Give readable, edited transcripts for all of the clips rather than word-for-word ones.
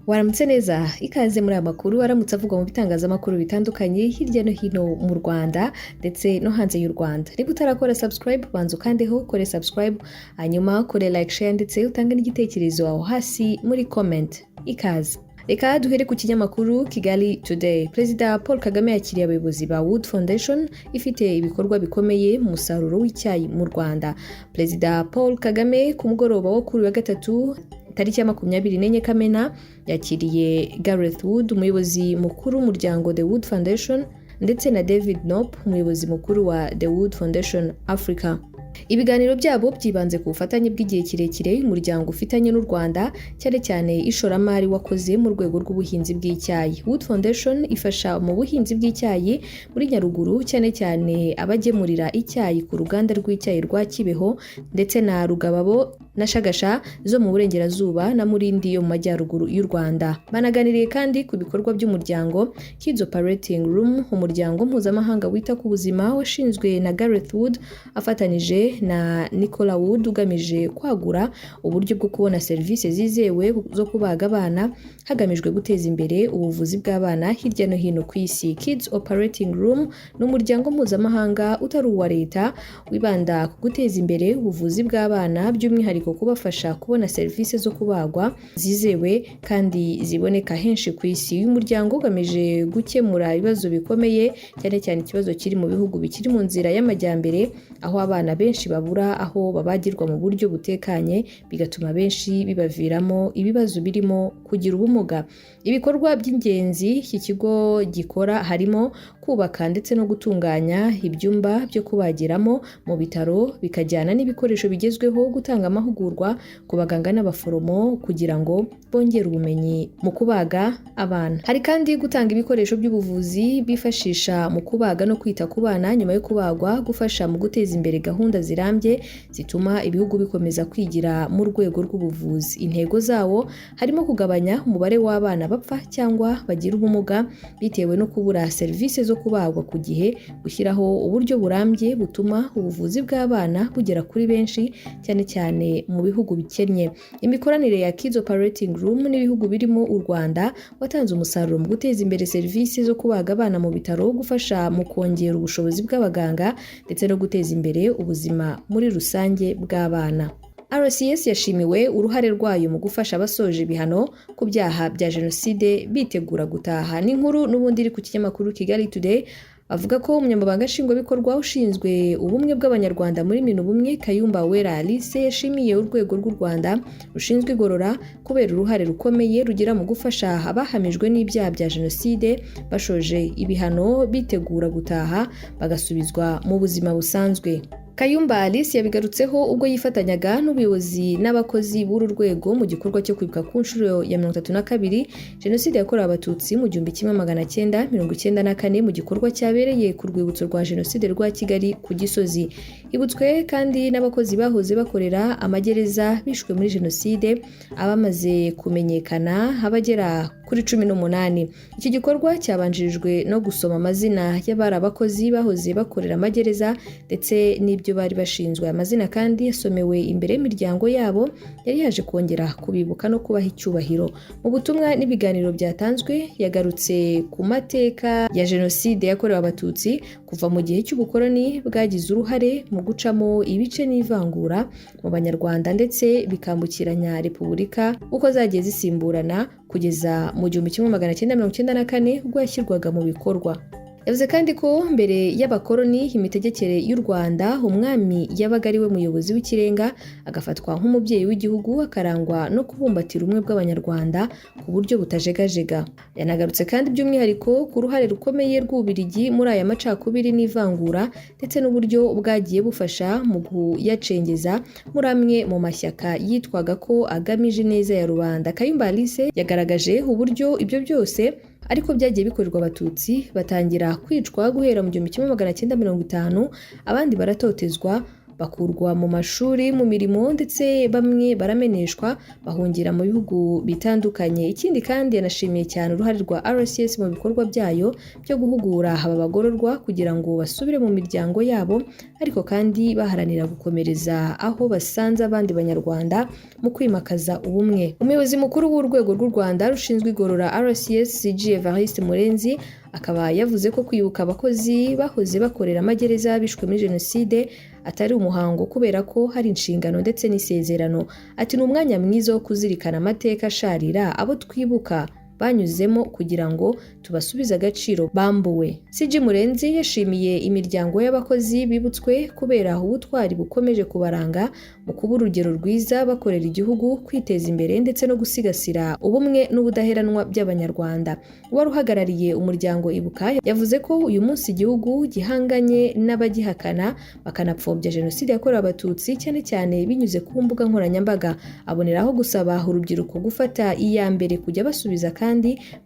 Waramutse neza ikaze muri aya makuru aramutse avugwa mu bitangazamakuru bitandukanye hirya no hino mu Rwanda ndetse no hanze y'u Rwanda. Niba utarakora subscribe banza ukandeho ukore subscribe hanyuma ukore like share ndetse utange n'igitekerezo aho hasi muri comment. Ikaze. Reka duhere ku kinyamakuru Kigali Today. Perezida Paul Kagame yakiriye abayobozi ba Wood Foundation ifite ibikorwa bikomeye mu musaruro w'icyayi mu Rwanda. Perezida Paul Kagame ku mugoroba wo kuri wa gatatu tariki ya 24 Kamena yakiriye Gareth Wood, umuyobozi mukuru w'umuryango The Wood Foundation, ndetse na David Knopp, umuyobozi mukuru wa The Wood Foundation Africa. Ibiganiro byabo byibanze ku bufatanye bw'igihe kirekire umuryango ufitanye n'u Rwanda, cyane cyane ishoramari wakoze mu rwego rw'ubuhinzi bw'icyayi. Wood Foundation ifasha mu buhinzi bw'icyayi muri Nyaruguru, cyane cyane abagemurira icyayi ku ruganda rw'icyayi rwa Kibeho ndetse na Rugababo na Shagasha zo mu burengerazuba na Murindi yo mu majyaruguru y'u Rwanda. Banaganiriye kandi ku bikorwa by'umuryango Kids Operating Room, umuryango mpuzamahanga wita ku buzima washinzwe na Gareth Wood afatanije na Nicola Wood, ugamije kwagura uburyo bwo kubona serivisi zizewe zo kubaga abana hagamijwe guteza imbere ubuvuzi bw'abana hirya no hino ku isi. Kids Operating Room ni umuryango mpuzamahanga utari uwa leta wibanda ku guteza imbere ubuvuzi bw'abana, by'umwihariko kubafasha kubona serivisi zo kubagwa zizewe kandi ziboneka henshi ku isi. Uyu muryango ugamije gukemura ibibazo bikomeye, cyane cyane ikibazo kiri mu bihugu bikiri mu nzira y'amajyambere, aho abana benshi babura aho babagirwa mu buryo butekanye, bigatuma benshi bibaviramo ibibazo birimo kugira ubumuga. Ibikorwa by'ingenzi iki kigo gikora harimo kubaka ndetse no gutunganya ibyumba byo kubagiramo mu bitaro, bikajyana n'ibikoresho bigezweho, gutanga amahugurwa ku baganga n'abaforomo kugira ngo bongere ubumenyi mu kubaga abana. Hari kandi gutanga ibikoresho by'ubuvuzi bifashisha mu kubaga no kwita ku bana nyuma yo kubagwa, gufasha mu guteza imbere gahunda zirambye zituma ibihugu bikomeza kwigira mu rwego rw'ubuvuzi. Intego zawo harimo kugabanya umubare w'abana bapfa cyangwa bagira ubumuga bitewe no kubura serivisi zo kubagwa ku gihe, gushyiraho uburyo burambye butuma ubuvuzi bw'abana bugera kuri benshi, cyane cyane mu bihugu bikennye. Imikoranire ya Kids Operating Room n'ibihugu birimo u Rwanda watanze umusaruro mu guteza imbere serivisi zo kubaga abana mu bitaro, gufasha mu kongera ubushobozi bw'abaganga ndetse no guteza imbere ubuzima muri rusange bw'abana. RCS yashimiwe uruhare rwayo mu gufasha abasoje ibihano ku byaha bya jenoside bitegura gutaha. N'inkuru n'ubundi iri ku kinyamakuru Kigali Today, avuga ko umunyamabanga nshingwabikorwa ushinzwe ubumwe bw'abanyarwanda muri Minubumwe Kayumba Wera Alice yashimiye urwego rw'u Rwanda rushinzwe igorora kubera uruhare rukomeye rugira mu gufasha abahamijwe n'ibyaha bya jenoside bashoje ibihano bitegura gutaha bagasubizwa mu buzima busanzwe. Kayumba Alice yabigarutseho ubwo yifatanyaga n'ubuyobozi n'abakozi b'uru rwego mu gikorwa cyo kwibuka ku nshuro ya 32 jenoside yakorewe abatutsi mu 1994 mu gikorwa cyabereye ku rwibutso rwa jenoside rwa Kigali ku Gisozi. Ibutswe kandi n'abakozi bahoze bakorera amagereza bishwe muri jenoside abamaze kumenyekana abagera kuri 18. Iki gikorwa cyabanjirijwe no gusoma amazina y'abari abakozi bahoze bakorera amagereza ndetse n'ibyo bari bashinzwe. Amazina kandi yasomewe imbere y'imiryango yabo, yari yaje kongera kubibuka no kubaha icyubahiro. Mu butumwa n'ibiganiro byatanzwe yagarutse ku mateka ya jenoside yakorewe abatutsi kuva mu gihe cy'ubukoloni bwagize uruhare mu gucamo ibice n'ivangura mu banyarwanda ndetse bikambukiranya repubulika uko zagiye zisimburana kugeza mu 1994 ubwo yashyirwaga mu bikorwa. Yavuze kandi ko mbere y'abakoloni imitegekere y'u Rwanda umwami yabaga ari we muyobozi w'ikirenga, agafatwa nk'umubyeyi w'igihugu, akarangwa no kubumbatira ubumwe bw'abanyarwanda ku buryo butajegajega. Yanagarutse kandi by'umwihariko ku ruhare rukomeye rw'Ububiligi muri aya macakubiri n'ivangura ndetse n'uburyo bwagiye bufasha mu kuyacengeza muri amwe mu mashyaka yitwaga ko agamije neza ya rubanda. Kayumba Alice yagaragaje uburyo ibyo byose ariko byagiye bikorerwa abatutsi batangira kwicwa guhera mu 1950, abandi baratotezwa bakurwa mu mashuri, mu mirimo, ndetse bamwe barameneshwa bahungira mu bihugu bitandukanye. Ikindi kandi yanashimiye cyane uruhare rwa RCS mu bikorwa byayo byo guhugura aba bagororwa kugira ngo basubire mu miryango yabo, ariko kandi baharanira gukomereza aho basanze abandi banyarwanda mu kwimakaza ubumwe. Umuyobozi mukuru w'urwego rw'u Rwanda rushinzwe igorora RCS CG Evariste Murenzi akaba yavuze ko kwibuka abakozi bahoze bakorera amagereza bishwe muri Jenoside atari umuhango kubera ko hari inshingano ndetse n'isezerano. Ati ni umwanya mwiza wo kuzirikana amateka asharira abo twibuka banyuzemo kugira ngo tubasubize agaciro bambuwe. CG Murenzi yashimiye imiryango y'abakozi bibutswe kubera ubutwari bukomeje kubaranga mu kuba urugero rwiza bakorera igihugu, kwiteza imbere ndetse no gusigasira ubumwe n'ubudaheranwa by'abanyarwanda. Uwari uhagarariye umuryango Ibuka yavuze ko uyu munsi igihugu gihanganye n'abagihakana bakanapfobya Jenoside yakorewe Abatutsi, cyane cyane binyuze ku mbuga nkoranyambaga. Aboneraho gusaba urubyiruko gufata iya mbere kujya basubiza kandi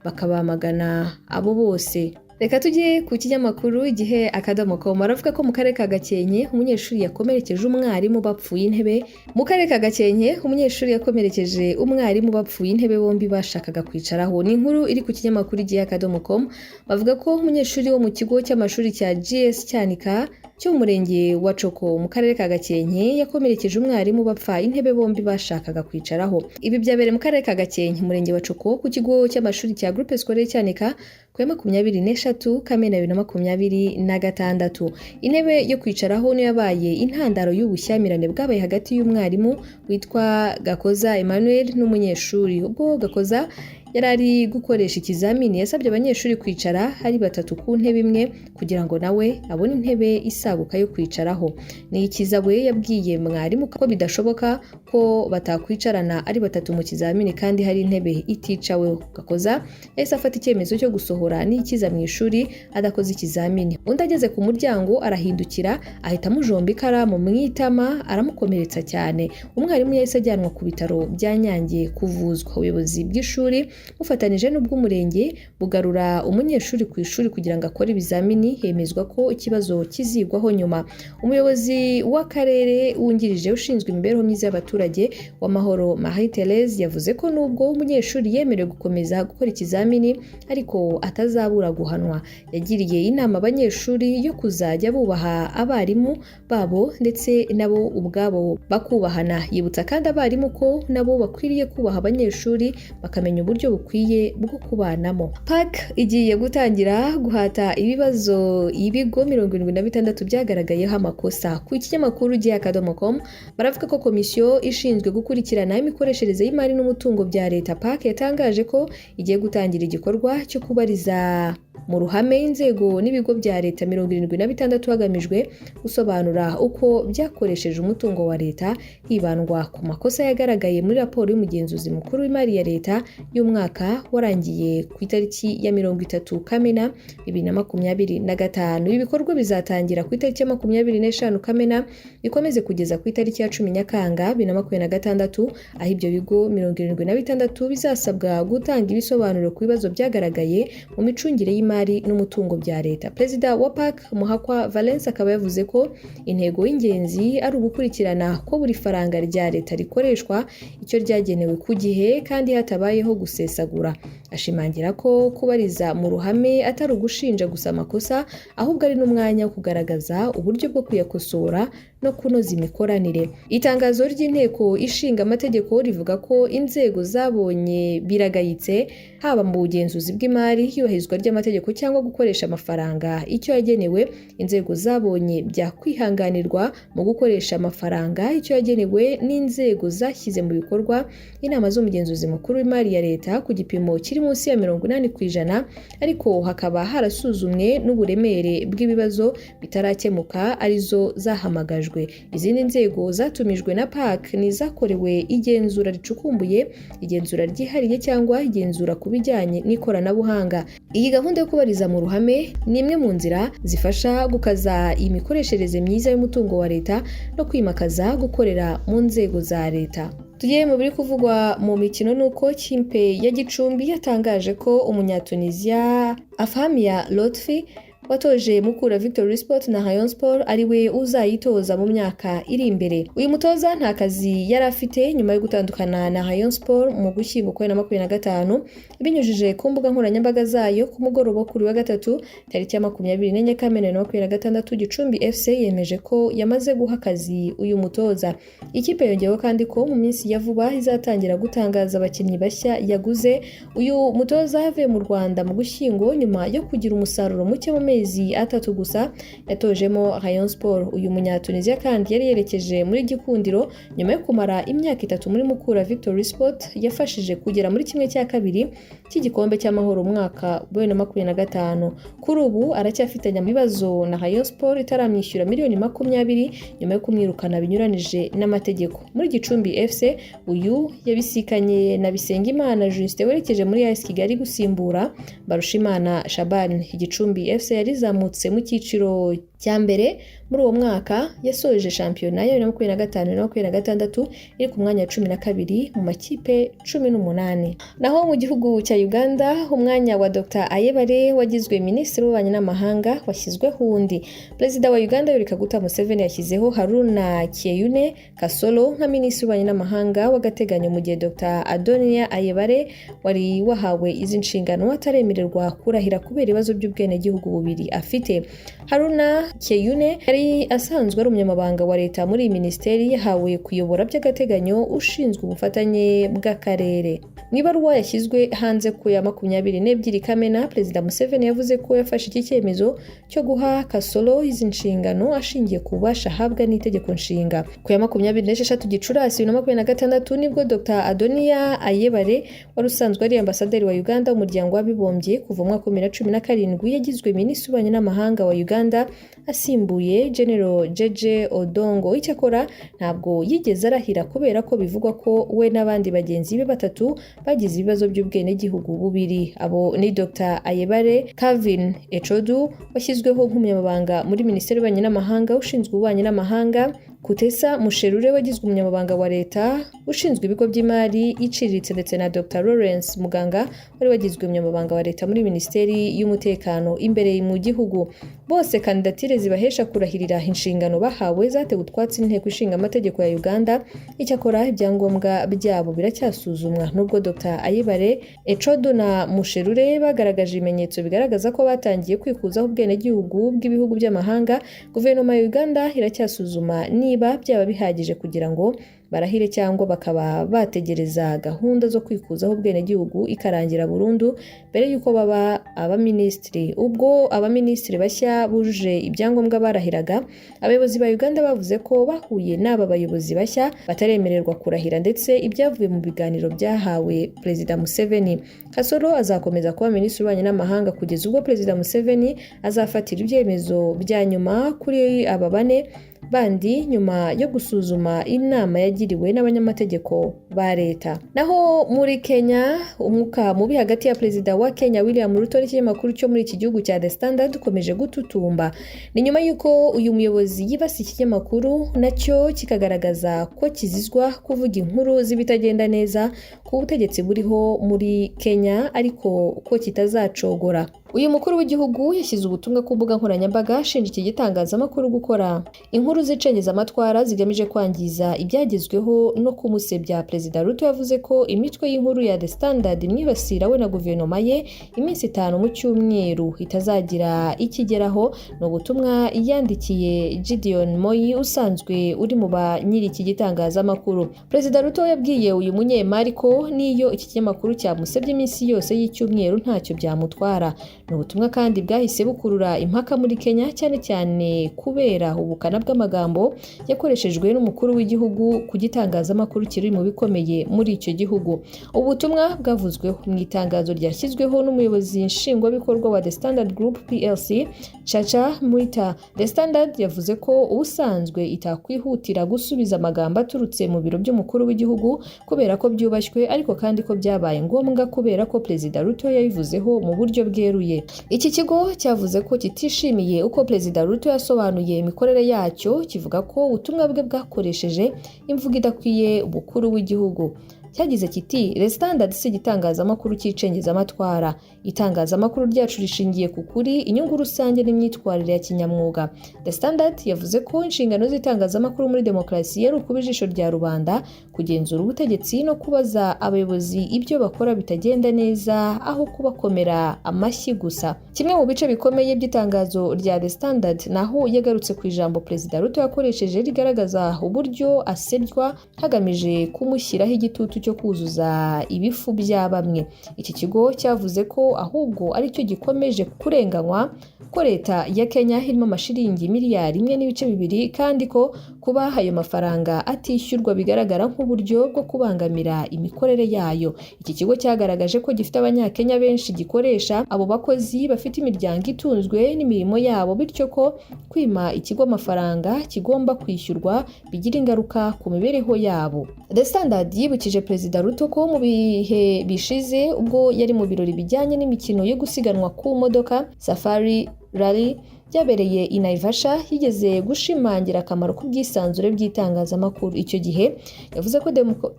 bakabamagana abo bose. Reka tujye ku kinyamakuru Igihe.com. Aravuga ko mu karere ka Gakenke umunyeshuri yakomerekeje umwarimu bapfuye intebe. Mu karere ka Gakenke umunyeshuri yakomerekeje umwarimu bapfuye intebe bombi bashakaga kwicaraho. Ni inkuru iri ku kinyamakuru Igihe.com. Bavuga ko umunyeshuri wo mu kigo cy'amashuri cya GS Cyanika cyo mu murenge wa Coko mu karere ka Gakenke yakomerekeje umwarimu bapfa intebe bombi bashakaga kwicaraho. Ibi byabereye mu karere ka Gakenke umurenge wa Coko ku kigo cy'amashuri cya Groupe Scolaire Cyanika ku ya 23 Kamena 2026. Intebe yo kwicaraho niyo yabaye intandaro y'ubushyamirane bwabaye hagati y'umwarimu witwa Gakoza Emmanuel n'umunyeshuri. Ubwo Gakoza yarari gukoresha ikizamini yasabye abanyeshuri kwicara ari batatu ku ntebe imwe kugira ngo nawe abone intebe isaguka yo kwicaraho. Ni ikiza we yabwiye mwarimu ko bidashoboka ko batakwicarana ari batatu mu kizamini kandi hari intebe iticaweho. Gakoza yahise afata icyemezo cyo gusohora n'ikiza mu ishuri adakoze ikizamini. Undi ageze ku muryango arahindukira ahita amujomba ikaramu mu itama aramukomeretsa cyane. Umwarimu yahise ajyanwa ku bitaro bya Nyange kuvuzwa. Ubuyobozi bw'ishuri bufatanije n'ubw'umurenge bugarura umunyeshuri ku ishuri kugira ngo akore ibizamini, hemezwa ko ikibazo kizigwaho nyuma. Umuyobozi w'akarere wungirije ushinzwe imibereho myiza y'abaturage w'amahoro Marie Therese yavuze ko nubwo umunyeshuri yemerewe gukomeza gukora ikizamini ariko atazabura guhanwa. Yagiriye inama abanyeshuri yo kuzajya bubaha abarimu babo ndetse nabo ubwabo bakubahana. Yibutsa kandi abarimu ko nabo bakwiriye kubaha abanyeshuri bakamenya uburyo bukwiye bwo kubanamo. PAC igiye gutangira guhata ibibazo ibigo 76 byagaragayeho amakosa. Ku kinyamakuru Igihe.com baravuga ko komisiyo ishinzwe gukurikirana imikoreshereze y'imari n'umutungo bya leta PAC yatangaje ko igiye gutangira igikorwa cyo kubariza mu ruhame inzego n'ibigo bya leta 76 hagamijwe gusobanura uko byakoresheje umutungo wa leta, hibandwa ku makosa yagaragaye muri raporo y'umugenzuzi mukuru w'imari ya leta y'umwaka warangiye ku itariki ya 30 Kamena 2025. Ibi bikorwa bizatangira ku itariki ya 25 Kamena bikomeze kugeza ku itariki ya 10 Nyakanga 2026, aho ibyo bigo 76 bizasabwa gutanga ibisobanuro ku bibazo byagaragaye mu micungire y'imari n'umutungo bya leta. Perezida wa PAC Muhakwa Valence akaba yavuze ko intego y'ingenzi ari ugukurikirana ko buri faranga rya leta rikoreshwa icyo ryagenewe ku gihe kandi hatabayeho gusesagura. Ashimangira ko kubariza mu ruhame atari ugushinja gusa amakosa, ahubwo ari n'umwanya wo kugaragaza uburyo bwo kuyakosora no kunoza imikoranire. Itangazo ry'inteko ishinga amategeko rivuga ko inzego zabonye biragayitse haba mu bugenzuzi bw'imari, iyubahirizwa ry'amategeko cyangwa gukoresha amafaranga icyo yagenewe. Inzego zabonye byakwihanganirwa mu gukoresha amafaranga icyo yagenewe n'inzego zashyize mu bikorwa inama z'umugenzuzi mukuru w'imari ya leta ku gipimo kiri munsi ya 80%, ariko hakaba harasuzumwe n'uburemere bw'ibibazo bitarakemuka arizo zahamagajwe. Izindi nzego zatumijwe na PAC ni zakorewe igenzura ricukumbuye, igenzura ryihariye cyangwa igenzura ku bijyanye n'ikoranabuhanga. Iyi gahunda yo kubariza mu ruhame ni imwe mu nzira zifasha gukaza imikoreshereze myiza y'umutungo wa leta no kwimakaza gukorera mu nzego za leta. Tugiye mu biri kuvugwa mu mikino nuko kipe ya Gicumbi yatangaje ko Umunyatunisia Afamia Lotfi watoje Mukura Victory Sport na Rayon Sport ariwe uzayitoza mu myaka iri imbere. Uyu mutoza nta kazi yari afite nyuma yo gutandukana na Rayon Sport mu Gushyingo 2025 ibinyujije ku mbuga nkoranyambaga zayo ku mugoroba kuri wa gatatu tariki ya 24 Kamena 2026 Gicumbi FC yemeje ko yamaze guha akazi uyu mutoza. Ikipe yongeyeho kandi ko mu minsi ya vuba izatangira gutangaza abakinnyi bashya yaguze. Uyu mutoza yavuye mu Rwanda mu Gushyingo nyuma yo kugira umusaruro muke mu mezi 3 gusa yatojemo Rayon Sport. Uyu Munyatunisia kandi yari yerekeje muri Gikundiro nyuma yo kumara imyaka 3 muri Mukura Victory Sport yafashije kugera muri kimwe cya kabiri cy'igikombe cy'amahoro mwaka 2025. Kuri ubu aracyafitanye ibibazo na Rayon Sport itaramwishyura miliyoni 20 nyuma yo kumwirukana binyuranije n'amategeko. Muri Gicumbi FC uyu yabisikanye na Bisengimana Justin werekeje muri AS Kigali gusimbura Barushimana Shaban. Gicumbi FC yarizamutse mu cyiciro cya mbere muri uwo mwaka yasoje shampiyona ya 2025-2026 iri ku mwanya wa 12 mu makipe 18. Naho mu gihugu cya Uganda umwanya wa Dr Ayebare wagizwe minisitiri w'ububanyi n'amahanga washyizweho undi. Perezida wa Uganda Yoweri Kaguta Museveni yashyizeho Haruna Kyeyune Kasolo nka minisitiri w'ububanyi n'amahanga w'agateganyo mu gihe Dr Adonia Ayebare wari wahawe izi nshingano ataremererwa kurahira kubera ibibazo by'ubwenegihugu bubiri afite. Haruna Kyeyune yari asanzwe ari umunyamabanga wa leta muri iyi minisiteri yahawe kuyobora by'agateganyo ushinzwe ubufatanye bw'akarere. Mu ibaruwa yashyizwe hanze ku ya 22 Kamena Perezida Museveni yavuze ko yafashe iki cyemezo cyo guha Kasolo izi nshingano ashingiye ku bubasha ahabwa n'itegeko nshinga. Ku ya 26 Gicurasi 2026 nibwo Dr Adonia Ayebare wari usanzwe ari ambasaderi wa Uganda umuryango w'abibumbye kuva mu mwaka 2017 yagizwe minisitiri w'ububanyi n'amahanga wa Uganda asimbuye General Jeje Odongo. Icyakora ntabwo yigeze arahira kubera ko bivugwa ko we n'abandi bagenzi be batatu bagize ibibazo by'ubwenegihugu bubiri. Abo ni Dr Ayebare Calvin Echodu washyizweho nk'umunyamabanga muri minisiteri y'ububanyi n'amahanga ushinzwe ububanyi n'amahanga, Kutesa Musherure wagizwe umunyamabanga wa leta ushinzwe ibigo by'imari iciriritse ndetse na Dr Lawrence Muganga wari wagizwe umunyamabanga wa leta muri minisiteri y'umutekano imbere mu gihugu. Bose kandidatire zibahesha kurahirira inshingano bahawe zatewe utwatsi n'inteko ishinga amategeko ya Uganda. Icyakora ibyangombwa byabo biracyasuzumwa nubwo Dr Ayebare Echodu na Musherure bagaragaje ibimenyetso bigaragaza ko batangiye kwikuzaho ubwenegihugu bw'ibihugu by'amahanga. Guverinoma ya Uganda iracyasuzuma niba byaba bihagije kugira ngo barahire cyangwa bakaba bategereza gahunda zo kwikuzaho ubwenegihugu ikarangira burundu mbere yuko baba abaminisitiri. Ubwo abaminisitiri bashya bujuje ibyangombwa barahiraga, abayobozi ba Uganda bavuze ko bahuye n'aba bayobozi bashya bataremererwa kurahira ndetse ibyavuye mu biganiro byahawe Perezida Museveni. Kasolo azakomeza kuba minisitiri w'ububanyi n'amahanga kugeza ubwo Perezida Museveni azafatira ibyemezo bya nyuma kuri aba bane bandi nyuma yo gusuzuma inama yagiriwe n'abanyamategeko ba leta. Naho muri Kenya umwuka mubi hagati ya Perezida wa Kenya William Ruto n'ikinyamakuru cyo muri iki gihugu cya The Standard ukomeje gututumba. Ni nyuma yuko uyu muyobozi yibasiye ikinyamakuru nacyo kikagaragaza ko kizizwa kuvuga inkuru z'ibitagenda neza ku butegetsi buriho muri Kenya ariko ko kitazacogora. Uyu mukuru w'igihugu yashyize ubutumwa ku mbuga nkoranyambaga ashinja iki gitangazamakuru gukora inkuru zicengeza amatwara zigamije kwangiza ibyagezweho no kumusebya. Perezida Ruto yavuze ko imitwe y'inkuru ya The Standard imwibasira we na guverinoma ye iminsi 5 mu cyumweru itazagira ikigeraho. No butumwa yandikiye Gideon Moi usanzwe uri mu ba nyiri iki gitangazamakuru. Perezida Ruto yabwiye uyu munyemari ko niyo iki kinyamakuru cyamusebye iminsi yose y'icyumweru ntacyo byamutwara. No butumwa kandi bwahise bukurura impaka muri Kenya cyane cyane kubera ubukana bw'amagambo yakoreshejwe n'umukuru w'igihugu ku gitangazamakuru kiri mu bikomeye muri icyo gihugu. Ubutumwa bwavuzweho mu itangazo ryashyizweho n'umuyobozi nshingwabikorwa wa The Standard Group PLC Chacha Mwita. The Standard yavuze ko ubusanzwe itakwihutira gusubiza amagambo aturutse mu biro by'umukuru w'igihugu kubera ko byubashywe, ariko kandi ko byabaye ngombwa kubera ko Perezida Ruto yabivuzeho mu buryo bweruye. Iki kigo cyavuze ko kitishimiye uko Perezida Ruto yasobanuye imikorere yacyo, kivuga ko ubutumwa bwe bwakoresheje imvugo idakwiye umukuru w'igihugu. cyagize kiti The Standard si igitangazamakuru cy'icengezamatwara, itangazamakuru ryacu rishingiye ku kuri, inyungu rusange n'imyitwarire ya kinyamwuga. The Standard yavuze ko inshingano z'itangazamakuru muri demokarasi ari ukuba ijisho rya rubanda, kugenzura ubutegetsi no kubaza abayobozi ibyo bakora bitagenda neza aho kubakomera amashyi gusa. Kimwe mu bice bikomeye by'itangazo rya The Standard naho yagarutse ku ijambo Perezida Ruto yakoresheje rigaragaza uburyo asebywa hagamije kumushyiraho igitutu cyo kuzuza ibifu bya bamwe. Iki kigo cyavuze ko ahubwo aricyo gikomeje kurenganywa, ko leta ya Kenya irimo amashiringi miliyari 1.2 kandi ko kuba ayo mafaranga atishyurwa bigaragara nk'uburyo bwo kubangamira imikorere yayo. Iki kigo cyagaragaje ko gifite abanyakenya benshi gikoresha, abo bakozi bafite imiryango itunzwe n'imirimo yabo, bityo ko kwima ikigo amafaranga kigomba kwishyurwa bigira ingaruka ku mibereho yabo. The Standard yibukije Perezida Ruto ko mu bihe bishize ubwo yari mu birori bijyanye n'imikino yo gusiganwa ku modoka Safari Rally byabereye i Naivasha, yigeze gushimangira akamaro k'ubwisanzure bw'itangazamakuru. Icyo gihe yavuze ko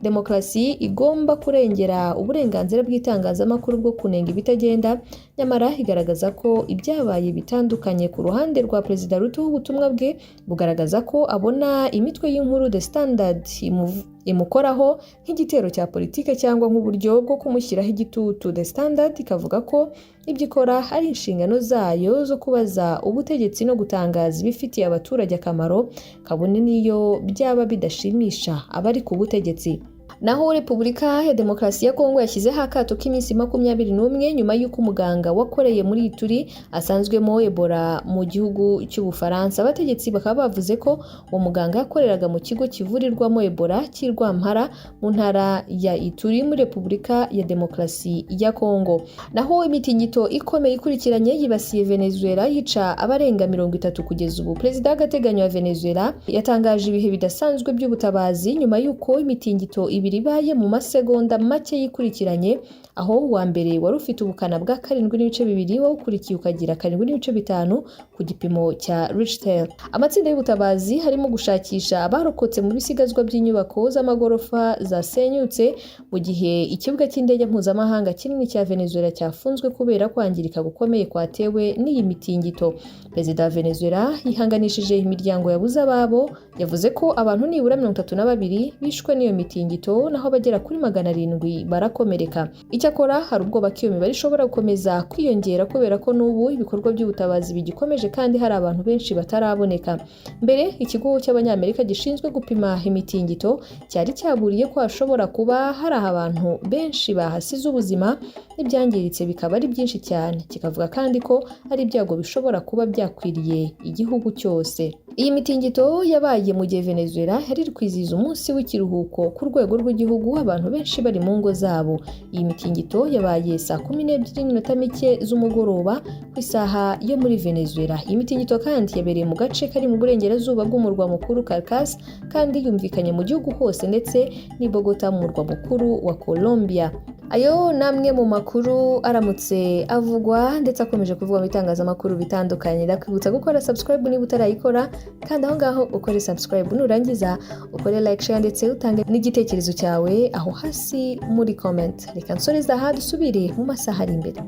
demokarasi igomba kurengera uburenganzira bw'itangazamakuru bwo kunenga ibitagenda, nyamara igaragaza ko ibyabaye bitandukanye. Ku ruhande rwa Perezida Ruto, ubutumwa bwe bugaragaza ko abona imitwe y'inkuru The Standard imukoraho nk'igitero cya politike cyangwa nk'uburyo bwo kumushyiraho igitutu. The Standard ikavuga ko ibyo ikora ari inshingano zayo zo kubaza ubutegetsi no gutangaza ibifitiye abaturage akamaro, kabone n'iyo byaba bidashimisha abari ku butegetsi. Naho Repubulika ya Demokarasi ya Kongo yashyizeho akato k'iminsi 21 nyuma y'uko umuganga wakoreye muri Ituri asanzwemo Ebola mu gihugu cy'Ubufaransa. Abategetsi bakaba bavuze ko uwo muganga yakoreraga mu kigo kivurirwamo Ebola cy'Irwampara mu ntara ya Ituri muri Repubulika ya Demokarasi ya Kongo. Naho imitingito ikomeye ikurikiranye yibasiye Venezuela yica abarenga 30 kugeza ubu. Perezida w'agateganyo wa Venezuela yatangaje ibihe bidasanzwe by'ubutabazi nyuma y'uko imitingito ibaye mu masegonda make yikurikiranye, aho uwa mbere wari ufite ubukana bwa 7.2 wo ukurikiye ukagira 7.5 ku gipimo cya Richter. Amatsinda y'ubutabazi harimo gushakisha abarokotse mu bisigazwa by'inyubako z'amagorofa zasenyutse, mu gihe ikibuga cy'indege mpuzamahanga kinini cya Venezuela cyafunzwe kubera kwangirika gukomeye kwatewe n'iyi mitingito. Perezida wa Venezuela yihanganishije imiryango yabuze ababo, yavuze ko abantu nibura 32 bishwe n'iyo mitingito, naho bagera kuri 700 barakomereka. Icyakora hari ubwoba ko iyo mibare ishobora gukomeza kwiyongera kubera ko n'ubu ibikorwa by'ubutabazi bigikomeje kandi hari abantu benshi bataraboneka. Mbere ikigo cy'Abanyamerika gishinzwe gupima imitingito cyari cyaburiye ko hashobora kuba hari abantu benshi bahasize ubuzima n'ibyangiritse bikaba ari byinshi cyane, kikavuga kandi ko ari ibyago bishobora kuba byakwiriye igihugu cyose. Iyi mitingito yabaye mu gihe Venezuela yari kwizihiza umunsi w'ikiruhuko ku rwego rw'igihugu, abantu benshi bari mu ngo zabo. Iyi mitingito yabaye saa 12:00 z'umugoroba ku isaha yo muri Venezuela. Iyi mitingito kandi yabereye mu gace kari mu burengerazuba bw'umurwa mukuru Caracas kandi yumvikanye mu gihugu hose ndetse n'i Bogota mu murwa mukuru wa Colombia. Ayo namwe mu makuru aramutse avugwa ndetse akomeje kuvugwa mu bitangazamakuru bitandukanye. Ndakwibutsa gukora subscribe niba utarayikora, kandi aho ngaho ukore subscribe, nurangiza ukore like, share ndetse utange n'igitekerezo cyawe aho hasi muri comment. Reka nsoreza aha dusubire mu masaha ari imbere.